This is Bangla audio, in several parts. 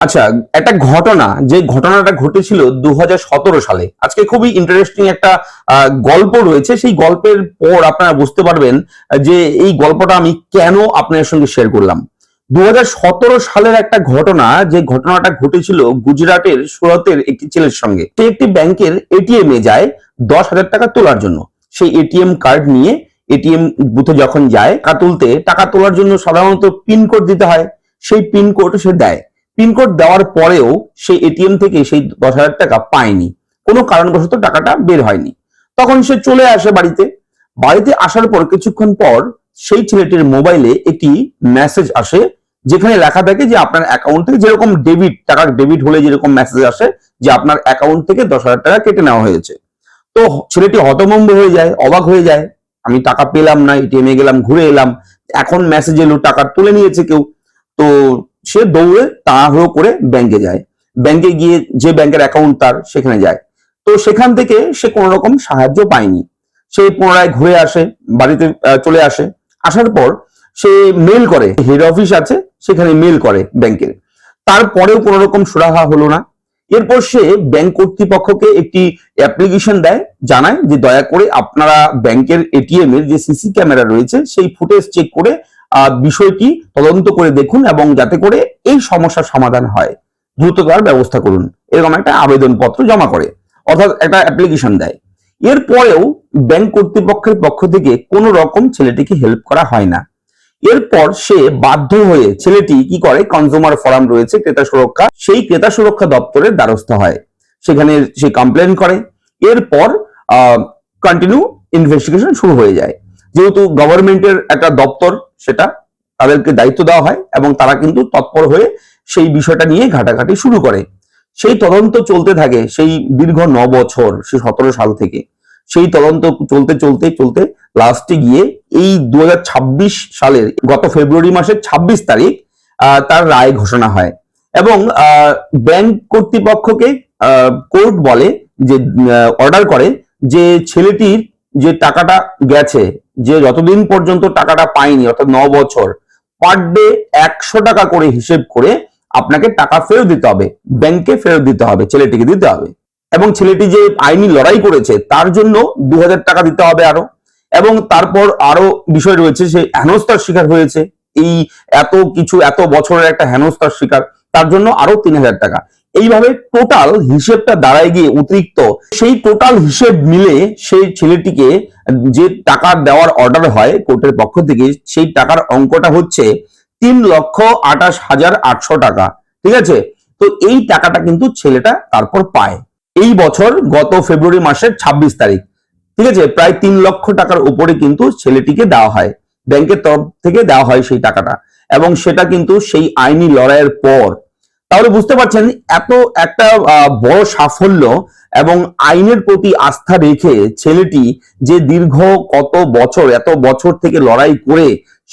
আচ্ছা, একটা ঘটনা, যে ঘটনাটা ঘটেছিল 2017 সালে। আজকে খুবই ইন্টারেস্টিং একটা গল্প রয়েছে। সেই গল্পের পর আপনারা বুঝতে পারবেন যে এই গল্পটা আমি কেন আপনাদের সঙ্গে শেয়ার করলাম। 2017 সালের একটা ঘটনা, যে ঘটনাটা ঘটেছিল গুজরাটের সুরতের একটি ছেলের সঙ্গে। সে একটি ব্যাংকের এটিএম এ যায় 10,000 টাকা তোলার জন্য। সেই এটিএম কার্ড নিয়ে এটিএম বুথে যখন যায় টাকা তোলার জন্য সাধারণত পিন কোড দিতে হয়। সেই পিন কোড সে দেয়। পিনকোড দেওয়ার পরেও সেই এটিএম থেকে সেই 10,000 টাকা পায়নি, কোনো কারণবশত টাকাটা বের হয়নি। তখন সে চলে আসে বাড়িতে। বাড়িতে আসার পর কিছুক্ষণ পর সেই ছেলেটির মোবাইলে একটি মেসেজ আসে, যেখানে লেখা থাকে যে আপনার অ্যাকাউন্ট থেকে, যেরকম টাকা ডেবিট হলে যেরকম মেসেজ আসে যে আপনার অ্যাকাউন্ট থেকে 10,000 টাকা কেটে নেওয়া হয়েছে। তো ছেলেটি হতভম্ব হয়ে যায়, অবাক হয়ে যায়। আমি টাকা পেলাম না, এটিএম এ গেলাম, ঘুরে এলাম, এখন মেসেজ এলো টাকা তুলে নিয়েছে কেউ। তো সে দৌড়ে তাড়াহুড়ো করে ব্যাংকে যায়। ব্যাংকে গিয়ে যে ব্যাংকের অ্যাকাউন্ট তার, সেখানে যায়। তো সেখান থেকে সে কোনো রকম সাহায্য পায়নি। সে পুনরায় ঘুরে আসে, বাড়িতে চলে আসে। আসার পর সে মেল করে, হেড অফিস আছে সেখানে মেল করে ব্যাংকের। তারপরেও কোনো রকম সুরাহা হলো না। এরপর সে ব্যাংক কর্তৃপক্ষকে একটি অ্যাপ্লিকেশন দেয়, জানায় যে দয়া করে আপনারা ব্যাংকের এটিএম এর যে সিসি ক্যামেরা রয়েছে সেই ফুটেজ চেক করে বিষয়টি তদন্ত করে দেখুন এবং যাতে করে এই সমস্যার সমাধান হয়, দ্রুততর ব্যবস্থা করুন, এরকম একটা আবেদনপত্র জমা করে, অর্থাৎ একটা অ্যাপ্লিকেশন দেয়। এরপরেও ব্যাংক কর্তৃপক্ষের পক্ষ থেকে কোনো রকম ছেলেটিকে হেল্প করা হয় না। এরপর সে বাধ্য হয়ে, ছেলেটি কি করে, কনজিউমার ফোরাম রয়েছে ক্রেতা সুরক্ষা, সেই ক্রেতা সুরক্ষা দপ্তরের দ্বারস্থ হয়। সেখানে সে কমপ্লেন করে। এরপর কন্টিনিউ ইনভেস্টিগেশন শুরু হয়ে যায়। যেহেতু গভর্নমেন্টের একটা দপ্তর, সেটা তাদেরকে দায়িত্ব দেওয়া হয় এবং তারা কিন্তু তৎপর হয়ে সেই বিষয়টা নিয়ে ঘাটাঘাটি শুরু করে। সেই তদন্ত চলতে থাকে সেই দীর্ঘ 9 বছর, সে 17 সাল থেকে। সেই তদন্ত চলতে চলতে চলতে লাস্টে গিয়ে এই 2026 সালের গত ফেব্রুয়ারি মাসের 26 তারিখ তার রায় ঘোষণা হয়। এবং ব্যাংক কর্তৃপক্ষকে কোর্ট বলে যে, অর্ডার করে যে ছেলেটির যে টাকাটা গেছে, যে যতদিন পর্যন্ত টাকাটা পায়নি, অর্থাৎ 9 বছর, পার ডে 100 টাকা করে হিসেব করে আপনাকে টাকা ফেরত দিতে হবে, ব্যাংকে ফেরত দিতে হবে, ছেলেটিকে দিতে হবে। এবং ছেলেটি যে আইনি লড়াই করেছে তার জন্য 2,000 টাকা দিতে হবে আরো। এবং তারপর আরো বিষয় রয়েছে, সে হেনস্থার শিকার হয়েছে, এই এত বছরের একটা হেনস্থার শিকার, তার জন্য আরো 3,000 টাকা। এইভাবে টোটাল হিসেবটা দাঁড়ায় গিয়ে অতিরিক্ত, সেই টোটাল হিসেব মিলে সেই ছেলেটিকে যে টাকা দেওয়ার অর্ডার হয় কোর্টের পক্ষ থেকে, সেই টাকার অঙ্কটা হচ্ছে 3,28,800 টাকা। ঠিক আছে? তো এই টাকাটা কিন্তু ছেলেটা তারপর পায় এই বছর গত ফেব্রুয়ারি মাসের 26 তারিখ। ঠিক আছে? প্রায় 3 লক্ষ টাকার উপরে কিন্তু ছেলেটিকে দেওয়া হয়, ব্যাংকের তরফ থেকে দেওয়া হয় সেই টাকাটা। এবং সেটা কিন্তু সেই আইনি লড়াইয়ের পর। তাহলে বুঝতে পারছেন এত একটা বড় সাফল্য এবং আইনের প্রতি আস্থা রেখে ছেলেটি যে দীর্ঘ এত বছর থেকে লড়াই করে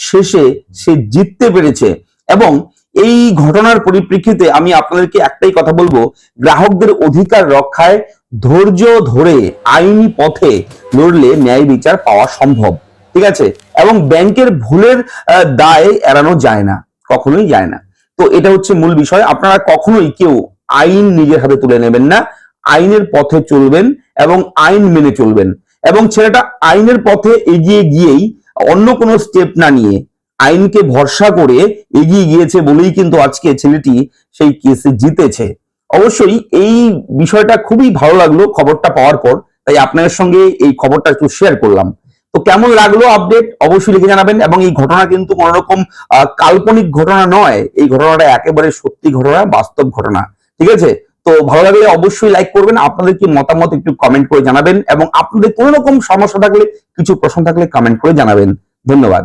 শেষে সে জিততে পেরেছে। এবং এই ঘটনার পরিপ্রেক্ষিতে আমি আপনাদেরকে একটাই কথা বলবো, গ্রাহকদের অধিকার রক্ষায় ধৈর্য ধরে আইনি পথে লড়লে ন্যায় বিচার পাওয়া সম্ভব। ঠিক আছে? এবং ব্যাংকের ভুলের দায় এড়ানো যায় না, কখনোই যায় না। তো এটা হচ্ছে মূল বিষয়। আপনারা কখনোই কেউ আইন নিজের হাতে তুলে নেবেন না, আইনের পথে চলবেন এবং আইন মেনে চলবেন। এবং ছেলেটা আইনের পথে এগিয়ে গিয়েই, অন্য কোনো স্টেপ না নিয়ে, আইনকে ভরসা করে এগিয়ে গিয়েছে বলেই কিন্তু আজকে ছেলেটি সেই কেসে জিতেছে। অবশ্যই এই বিষয়টা খুবই ভালো লাগলো খবরটা পাওয়ার পর, তাই আপনাদের সঙ্গে এই খবরটা একটু শেয়ার করলাম। তো কেমন লাগলো আপডেট অবশ্যই লিখে জানাবেন। এবং এই ঘটনা কিন্তু কোন রকম কাল্পনিক ঘটনা নয়, এই ঘটনাটা একেবারে সত্যি ঘটনা, বাস্তব ঘটনা। ঠিক আছে? তো ভালো লাগলে অবশ্যই লাইক করবেন, আপনাদের কি মতামত একটু কমেন্ট করে জানাবেন, এবং আপনাদের কোনো রকম সমস্যা থাকলে, কিছু প্রশ্ন থাকলে কমেন্ট করে জানাবেন। ধন্যবাদ।